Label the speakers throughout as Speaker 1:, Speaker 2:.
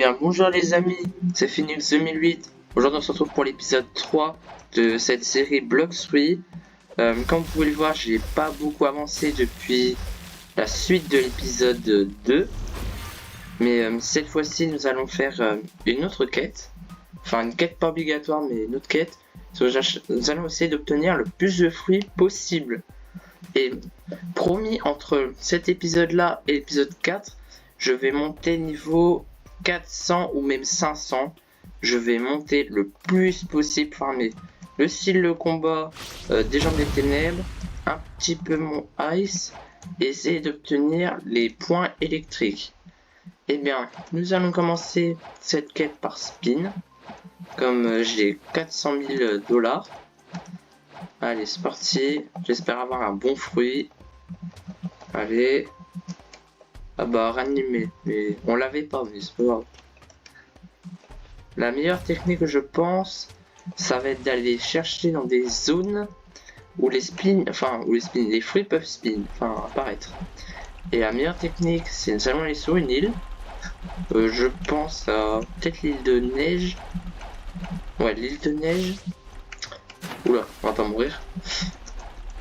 Speaker 1: bien, bonjour les amis, c'est Phoenix 2008. Aujourd'hui, on se retrouve pour l'épisode 3 de cette série Blox Fruit. Comme vous pouvez le voir, j'ai pas beaucoup avancé depuis la suite de l'épisode 2. Mais cette fois-ci, nous allons faire une autre quête. Enfin, une quête pas obligatoire, mais une autre quête. Nous allons essayer d'obtenir le plus de fruits possible. Et promis, entre cet épisode-là et l'épisode 4, je vais monter niveau 400 ou même 500. Je vais monter le plus possible, farmer le style de combat des gens des ténèbres, un petit peu mon ice, et essayer d'obtenir les points électriques. Eh bien, nous allons commencer cette quête par spin, comme j'ai 400 000 $. Allez, c'est parti, j'espère avoir un bon fruit. Allez. Ah bah ranimé, mais on l'avait pas, mais c'est pas grave. La meilleure technique, je pense, ça va être d'aller chercher dans des zones où les les fruits peuvent apparaître. Et la meilleure technique, c'est nous allons aller sur une île. Je pense à peut-être l'île de neige. Ouais, l'île de neige. Oula, on va pas mourir.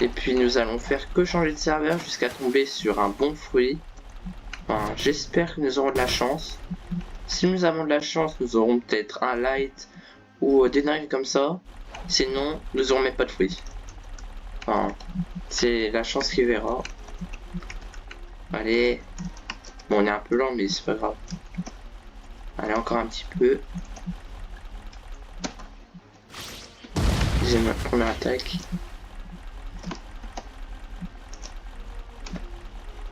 Speaker 1: Et puis nous allons faire que changer de serveur jusqu'à tomber sur un bon fruit. Enfin, j'espère que nous aurons de la chance. Si nous avons de la chance, nous aurons peut-être un light ou des dingueries comme ça. Sinon, nous aurons même pas de fruits. Enfin, c'est la chance qui verra. Allez. Bon, on est un peu lent, mais c'est pas grave. Allez, encore un petit peu. J'ai ma première attaque.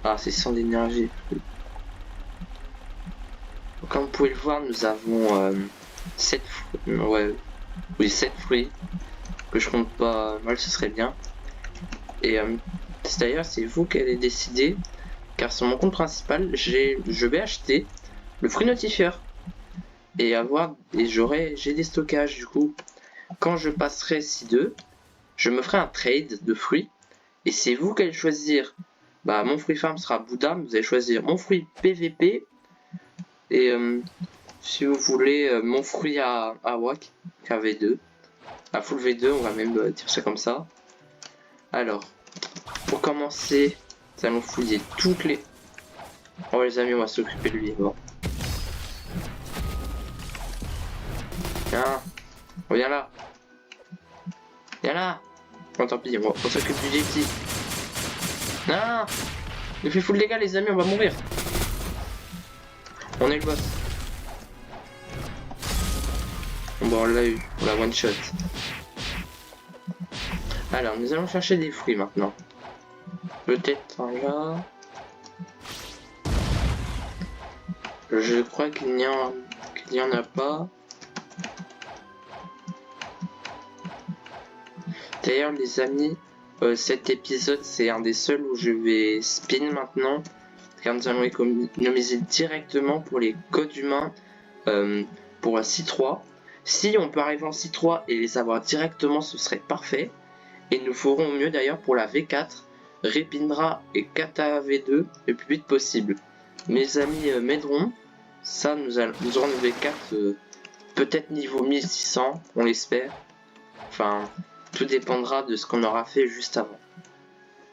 Speaker 1: Ah, c'est 100 d'énergie. Comme vous pouvez le voir, nous avons 7 fruits. Ouais, oui, 7 fruits. Que je compte pas mal, ce serait bien. Et d'ailleurs, c'est vous qui allez décider. Car sur mon compte principal, je vais acheter le fruit notifieur. Et j'ai des stockages du coup. Quand je passerai C2, je me ferai un trade de fruits. Et c'est vous qui allez choisir. Bah, mon fruit farm sera Bouddha, vous allez choisir mon fruit PVP. Et si vous voulez mon fruit à WAC, à V2, à full V2, on va même dire ça comme ça. Alors, pour commencer, nous allons fouiller toutes les... Oh les amis, on va s'occuper de lui, bon. Viens, reviens là. Viens là. Bon, tant pis, on s'occupe du Yeti. Non, il fait full dégâts les amis, on va mourir. On est le boss. Bon, on l'a eu, on l'a one shot. Alors, nous allons chercher des fruits maintenant. Peut-être un là. Je crois qu'il n'y en a pas. D'ailleurs, les amis, cet épisode, c'est un des seuls où je vais spin maintenant. Car nous allons économiser directement pour les codes humains pour la C3. Si on peut arriver en C3 et les avoir directement, ce serait parfait. Et nous ferons au mieux d'ailleurs pour la V4, Repindra et Kata V2 le plus vite possible. Mes amis m'aideront. Ça, nous aurons une V4 peut-être niveau 1600, on l'espère. Enfin, tout dépendra de ce qu'on aura fait juste avant.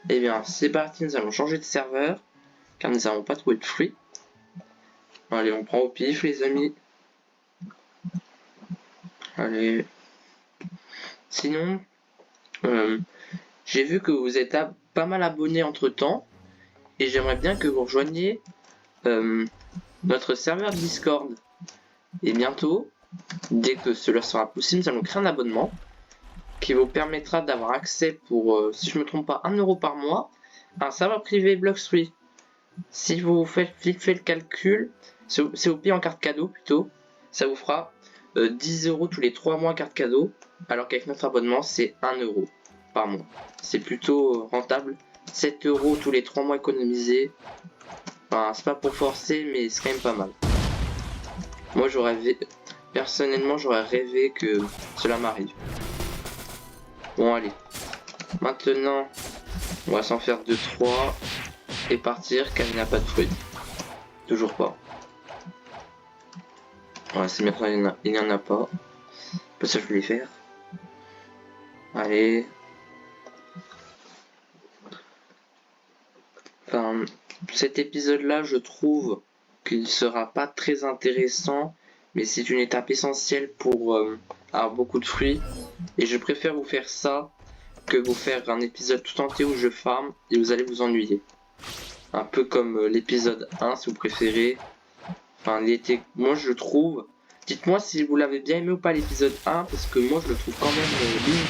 Speaker 1: Et bien, c'est parti, nous allons changer de serveur. Car nous n'avons pas trouvé de fruits. Allez, on prend au pif les amis. Allez. Sinon, j'ai vu que vous êtes pas mal abonnés entre temps. Et j'aimerais bien que vous rejoigniez notre serveur Discord. Et bientôt, dès que cela sera possible, nous allons créer un abonnement qui vous permettra d'avoir accès pour, si je me trompe pas, 1 € par mois à un serveur privé Blox Fruit. Si vous faites vite fait le calcul, c'est au pire en carte cadeau plutôt, ça vous fera 10 € tous les 3 mois carte cadeau, alors qu'avec notre abonnement c'est 1 € par mois. C'est plutôt rentable, 7 € tous les 3 mois économisés. Enfin, c'est pas pour forcer, mais c'est quand même pas mal. Moi personnellement j'aurais rêvé que cela m'arrive. Bon allez, maintenant on va s'en faire 2-3 et partir car il n'y a pas de fruits. Toujours pas. Ouais, c'est maintenant il n'y en a pas. Pas ça je voulais faire. Allez. Enfin, cet épisode-là, je trouve qu'il sera pas très intéressant, mais c'est une étape essentielle pour avoir beaucoup de fruits. Et je préfère vous faire ça que vous faire un épisode tout entier où je farm et vous allez vous ennuyer. Un peu comme l'épisode 1 si vous préférez. Enfin, il était, moi je le trouve. Dites-moi si vous l'avez bien aimé ou pas l'épisode 1, parce que moi je le trouve quand même limite.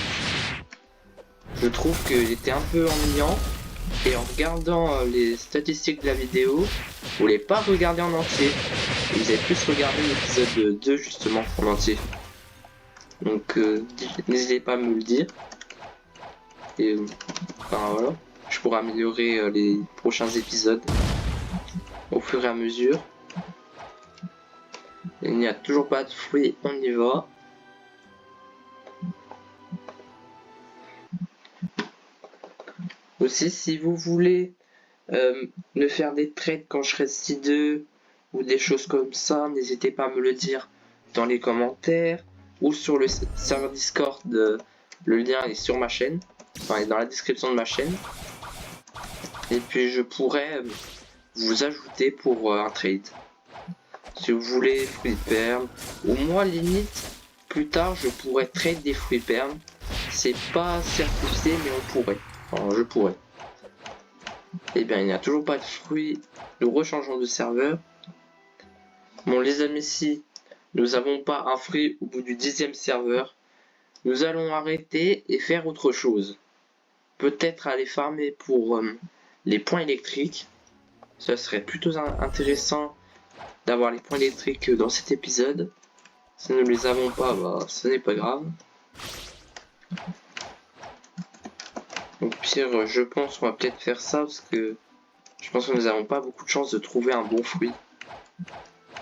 Speaker 1: Je trouve qu'il était un peu ennuyant. Et en regardant les statistiques de la vidéo, vous voulez pas regarder en entier. Vous avez plus regardé l'épisode 2 justement en entier. Donc n'hésitez pas à me le dire. Et enfin voilà, je pourrais améliorer les prochains épisodes au fur et à mesure. Il n'y a toujours pas de fruits, on y va. Aussi, si vous voulez me faire des trades quand je serai C2 ou des choses comme ça, n'hésitez pas à me le dire dans les commentaires ou sur le serveur Discord. Le lien est sur ma chaîne, enfin est dans la description de ma chaîne. Et puis je pourrais vous ajouter pour un trade. Si vous voulez fruits perles, ou moi limite plus tard je pourrais trade des fruits perles. C'est pas certifié mais on pourrait. Enfin, je pourrais. Et bien il n'y a toujours pas de fruits. Nous rechangeons de serveur. Bon les amis, si nous n'avons pas un fruit au bout du 10e serveur, nous allons arrêter et faire autre chose. Peut-être aller farmer pour les points électriques. Ça serait plutôt intéressant d'avoir les points électriques dans cet épisode. Si nous ne les avons pas, bah ce n'est pas grave. Au pire, je pense qu'on va peut-être faire ça parce que je pense que nous n'avons pas beaucoup de chance de trouver un bon fruit.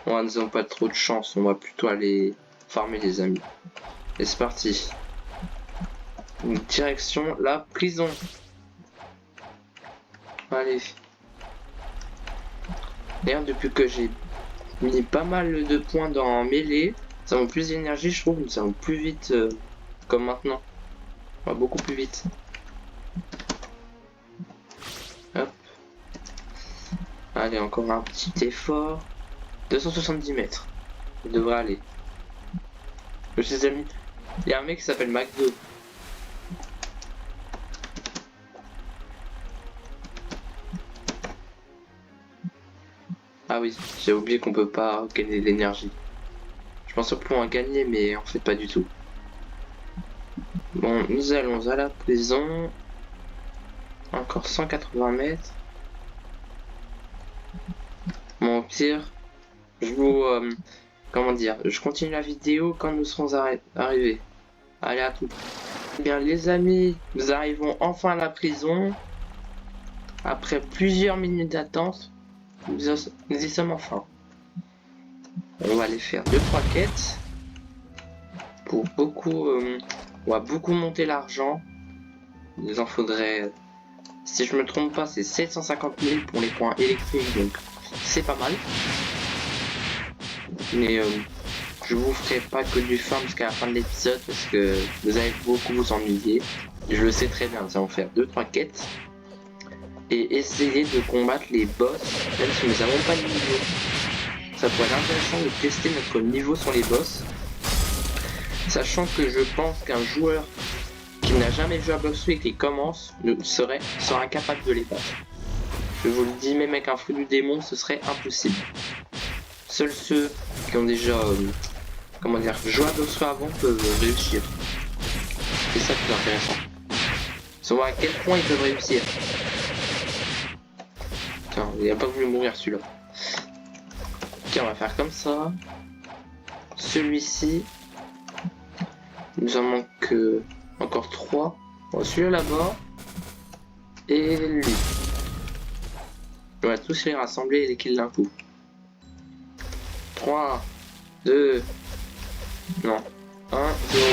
Speaker 1: Ouais, nous n'avons pas trop de chance, on va plutôt aller farmer les amis. Et c'est parti. Une direction la prison. Allez. D'ailleurs, depuis que j'ai mis pas mal de points dans mêlée, ça avons plus d'énergie, je trouve, nous allons plus vite comme maintenant. On va beaucoup plus vite. Hop. Allez, encore un petit effort. 270 mètres. Ça devrait aller. Les amis, il y a un mec qui s'appelle McDo. Ah oui, j'ai oublié qu'on peut pas gagner de l'énergie. Je pense qu'on peut en gagner, mais en fait pas du tout. Bon, nous allons à la prison. Encore 180 mètres. Bon, au pire, je vous... comment dire, je continue la vidéo quand nous serons arrivés. Allez, à tout. Eh bien, les amis, nous arrivons enfin à la prison. Après plusieurs minutes d'attente, nous y sommes enfin. On va aller faire 2-3 quêtes. Pour beaucoup... on va beaucoup monter l'argent. Il nous en faudrait... si je me trompe pas, c'est 750 000 pour les points électriques, donc c'est pas mal. Mais je vous ferai pas que du farm jusqu'à la fin de l'épisode parce que vous allez beaucoup vous ennuyer. Je le sais très bien, nous allons faire 2-3 quêtes et essayer de combattre les boss, même si nous n'avons pas de niveau. Ça pourrait être intéressant de tester notre niveau sur les boss, sachant que je pense qu'un joueur qui n'a jamais joué à Blox Fruit et qui commence sera incapable de les battre. Je vous le dis, même avec un fruit du démon, ce serait impossible. Seuls ceux qui ont déjà comment dire, joué à Blox Fruit avant peuvent réussir. C'est ça qui est intéressant. Savoir à quel point ils peuvent réussir. Tiens, il n'a pas voulu mourir celui-là. Ok, on va faire comme ça. Celui-ci. Il nous en manque encore 3. Bon, celui-là là-bas. Et lui. On va tous les rassembler et les kills d'un coup. 3, 2, non, 1, 0.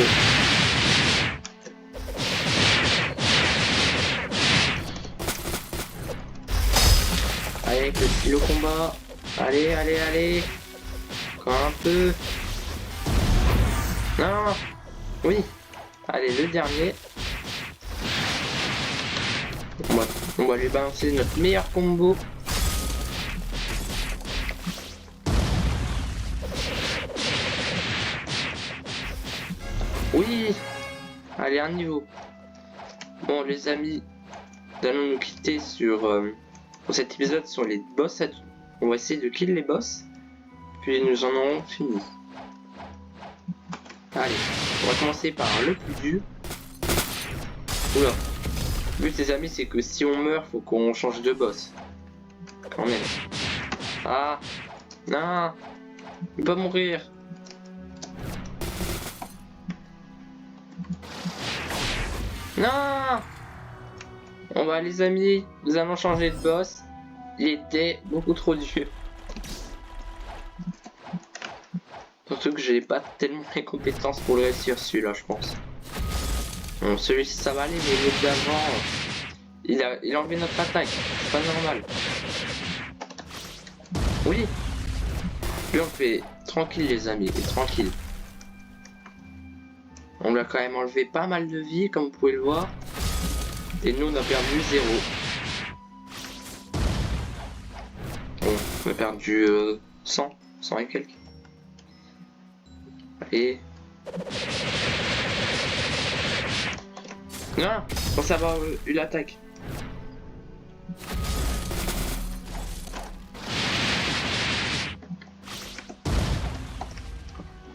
Speaker 1: Allez, avec le stylo combat. Allez, allez, allez. Encore un peu. Non. Oui. Allez, le dernier. On va lui balancer notre meilleur combo. Oui. Allez, un niveau. Bon, les amis, nous allons nous quitter pour cet épisode sur les boss. On va essayer de kill les boss. Puis nous en aurons fini. Allez, on va commencer par le plus dur. Oula. Le but, les amis, c'est que si on meurt, faut qu'on change de boss. Quand même. Ah. Non. Il va mourir. Non. On va, les amis, nous allons changer de boss. Il était beaucoup trop dur. Surtout que j'ai pas tellement les compétences pour le réussir celui-là, je pense. Bon, celui-ci ça va aller, mais l'autre d'avant, il a enlevé notre attaque. C'est pas normal. Oui. Lui on fait tranquille les amis, et tranquille. On lui a quand même enlevé pas mal de vie, comme vous pouvez le voir. Et nous on a perdu 0. Bon, on a perdu 100 et quelques. Allez. Non, je pense avoir eu l'attaque.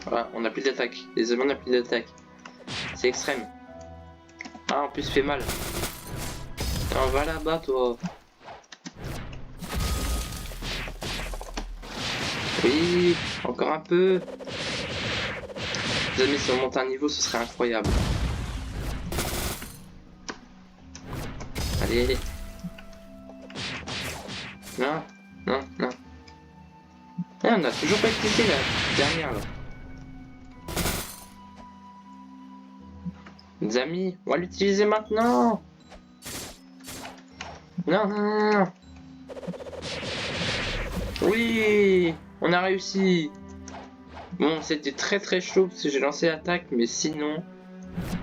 Speaker 1: Voilà, on a plus d'attaque. Les amis, on a plus d'attaque. C'est extrême. Ah, en plus, fait mal. On va là-bas, toi. Oui, encore un peu. Les amis, si on monte un niveau, ce serait incroyable. Allez. Non, non, non. Ah, on a toujours pas utilisé la dernière là. Les amis, on va l'utiliser maintenant. Non, non, non, non. Oui, on a réussi. Bon, c'était très chaud parce que j'ai lancé l'attaque, mais sinon,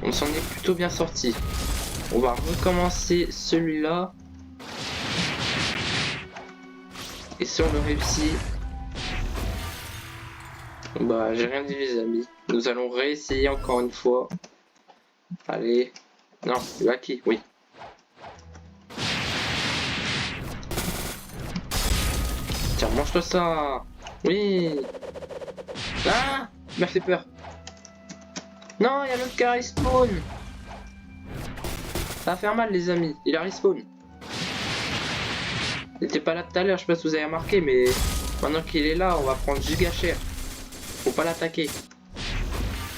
Speaker 1: on s'en est plutôt bien sorti. On va recommencer celui-là. Et si on le réussit, bah j'ai rien dit les amis. Nous allons réessayer encore une fois. Allez. Non, il va qui? Oui. Tiens, mange-toi ça. Oui. Ah, il m'a fait peur. Non, il y a l'autre qui a respawn. Ça va faire mal les amis, il a respawn. Il était pas là tout à l'heure, je sais pas si vous avez remarqué, mais maintenant qu'il est là, on va prendre giga cher. Faut pas l'attaquer.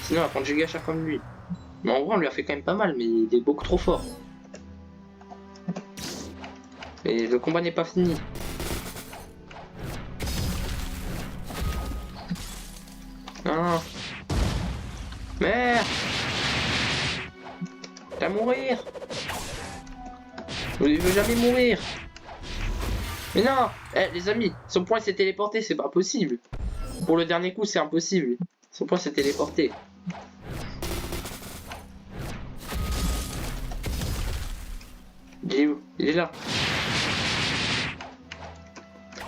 Speaker 1: Sinon on va prendre giga cher comme lui. Mais en vrai on lui a fait quand même pas mal, mais il est beaucoup trop fort. Et le combat n'est pas fini. Non. Merde. T'as mourir. Il veut jamais mourir. Mais non. Eh les amis, son point s'est téléporté, c'est pas possible. Pour le dernier coup c'est impossible. Son point s'est téléporté. Il est où? Il est là.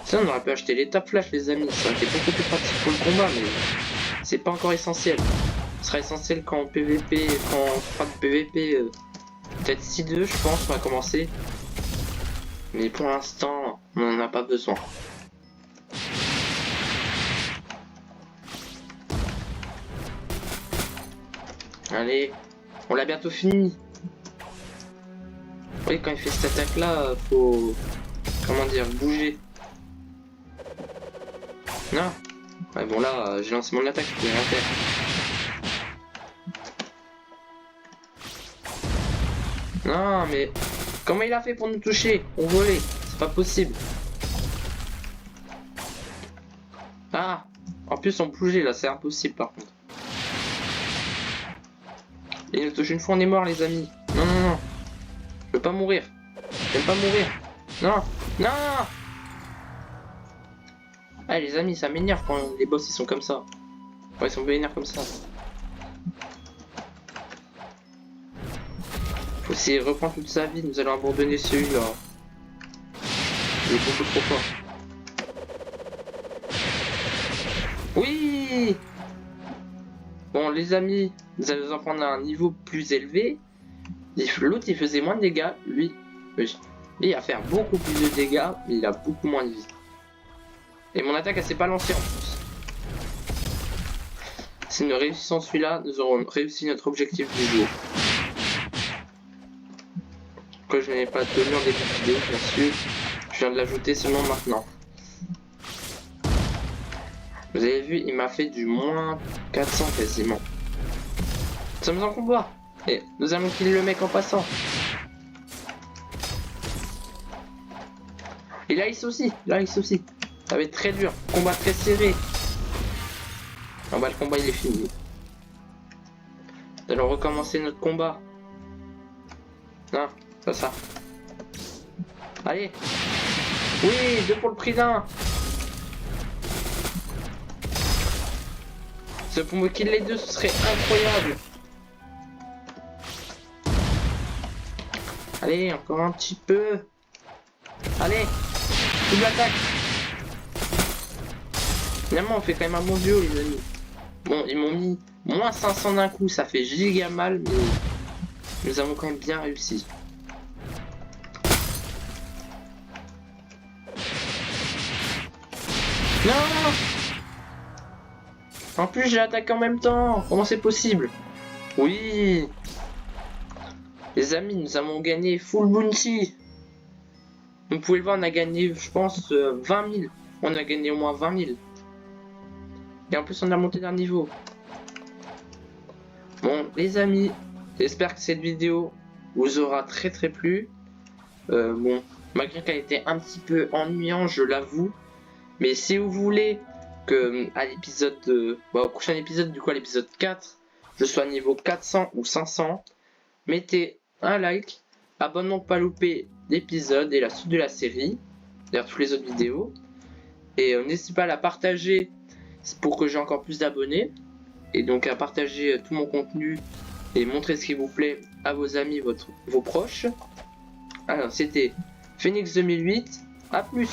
Speaker 1: Ça on aurait pu acheter l'étape flash les amis, ça aurait été beaucoup plus pratique pour le combat, mais c'est pas encore essentiel. Ce sera essentiel quand PVP, quand on fera de PVP, peut-être 6-2 je pense, on va commencer. Mais pour l'instant, on n'en a pas besoin. Allez, on l'a bientôt fini. Oui, quand il fait cette attaque là, faut, comment dire, bouger. Non. Ouais, bon là, j'ai lancé mon attaque, je peux rien faire. Non, mais comment il a fait pour nous toucher? On volait, c'est pas possible. Ah, en plus on bougeait là, c'est impossible par contre. Il nous touche une fois, on est mort les amis. Non, non, non. Je veux pas mourir. Je veux pas mourir. Non, non. Ah les amis, ça m'énerve quand les boss ils sont comme ça. Quand ils sont vénères comme ça. Faut essayer de reprendre toute sa vie, nous allons abandonner celui-là. Il est beaucoup trop fort. Oui. Bon les amis, nous allons en prendre un niveau plus élevé. L'autre il faisait moins de dégâts, lui il va faire beaucoup plus de dégâts, mais il a beaucoup moins de vie. Et mon attaque elle s'est pas lancée en plus. Si nous réussissons celui-là, nous aurons réussi notre objectif du jour. Que je n'ai pas donné en début de vidéo, bien sûr. Je viens de l'ajouter seulement maintenant. Vous avez vu, il m'a fait du moins 400 quasiment. Nous sommes en combat. Et nous allons kill le mec en passant. Et là, il aussi. Ça va être très dur. Combat très serré. Ah bah, le combat, il est fini. Nous allons recommencer notre combat. Non, pas ça. Allez. Oui, 2 pour le prix d'un. Si on pouvait kill les deux, ce serait incroyable. Allez, encore un petit peu. Allez, double attaque. Finalement, on fait quand même un bon duo, les amis. Bon, ils m'ont mis moins 500 d'un coup, ça fait giga mal, mais nous avons quand même bien réussi. Non! En plus, j'ai attaqué en même temps. Comment c'est possible? Oui! Les amis, nous avons gagné full bounty. Vous pouvez le voir, on a gagné, je pense, 20 000. On a gagné au moins 20 000. Et en plus, on a monté d'un niveau. Bon, les amis, j'espère que cette vidéo vous aura très plu. Bon, malgré qu'elle était un petit peu ennuyante, je l'avoue. Mais si vous voulez que à l'épisode, au prochain épisode, du coup à l'épisode 4, je sois niveau 400 ou 500, mettez un like, abonnement pour pas louper l'épisode et la suite de la série, d'ailleurs toutes les autres vidéos. Et n'hésitez pas à la partager pour que j'ai encore plus d'abonnés. Et donc à partager tout mon contenu et montrer ce qui vous plaît à vos amis, vos proches. Alors c'était Phoenix 2008, à plus.